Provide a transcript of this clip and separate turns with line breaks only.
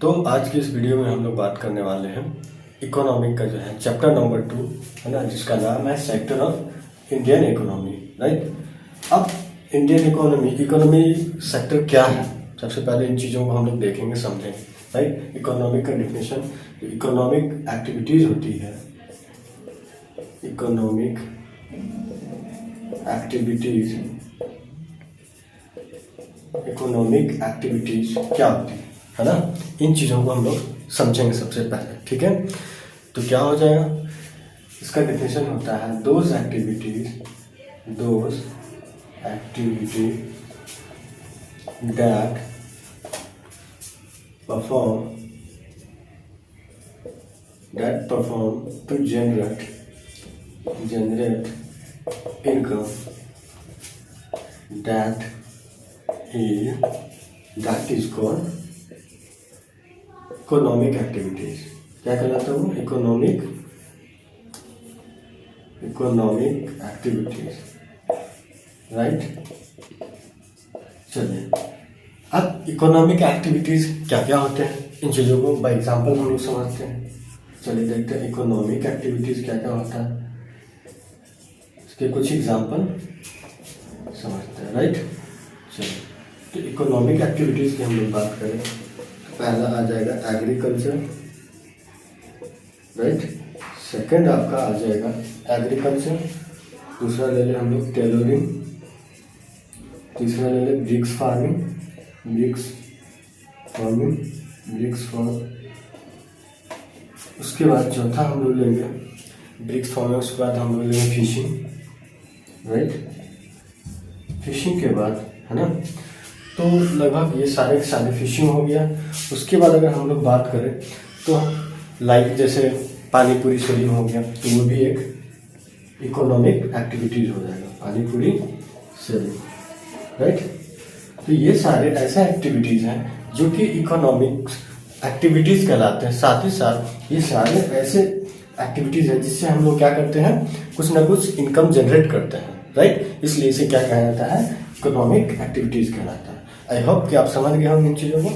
तो आज की इस वीडियो में हम लोग बात करने वाले हैं इकोनॉमिक का जो है चैप्टर नंबर 2 है ना, जिसका नाम है sector of Indian economy. Right. अब इंडियन इकोनॉमी सेक्टर क्या है, सबसे पहले इन चीज़ों को हम लोग देखेंगे, समझेंगे। राइट। इकोनॉमिक का डिफिनेशन, इकोनॉमिक एक्टिविटीज़ होती है, इकोनॉमिक एक्टिविटीज क्या होती है ना, इन चीज़ों को हम लोग समझेंगे सबसे पहले। ठीक है, तो क्या हो जाएगा, इसका डेफिनेशन होता है those activities that perform to generate income that is called economic activities. क्या कहलाता है वो? Economic activities. राइट। चलिए, अब इकोनॉमिक एक्टिविटीज क्या क्या होते हैं, इन चीज़ों को बाय एग्जांपल हम लोग समझते हैं। चलिए देखते हैं इकोनॉमिक एक्टिविटीज क्या क्या होता है, इसके कुछ एग्जांपल समझते हैं। राइट। चलिए, तो इकोनॉमिक एक्टिविटीज की हम लोग बात करें तो पहला आ जाएगा एग्रीकल्चर। राइट। सेकंड आपका आ जाएगा एग्रीकल्चर, दूसरा ले लें हम लोग टेलरिंग, तीसरा ले लें ब्रिक्स फार्म, उसके बाद चौथा हम लोग लेंगे ब्रिक्स फार्मिंग, उसके बाद हम लोग लेंगे फिशिंग। राइट। फिशिंग के बाद है ना, तो लगभग ये सारे फिशिंग हो गया। उसके बाद अगर हम लोग बात करें तो लाइक जैसे पानी पूरी सेलिंग हो गया, तो वो भी एक इकोनॉमिक एक्टिविटीज हो जाएगा, पानी पूरी सेलिंग। राइट। तो ये सारे ऐसे एक्टिविटीज हैं जो कि इकोनॉमिक एक्टिविटीज कहलाते हैं। साथ ही साथ ये सारे ऐसे एक्टिविटीज है जिससे हम लोग क्या करते हैं, कुछ ना कुछ इनकम जनरेट करते हैं। राइट। इसलिए इसे क्या कहा जाता है, इकोनॉमिक एक्टिविटीज कहलाता है। आई होप कि आप समझ गए होंगे इन चीज़ों को।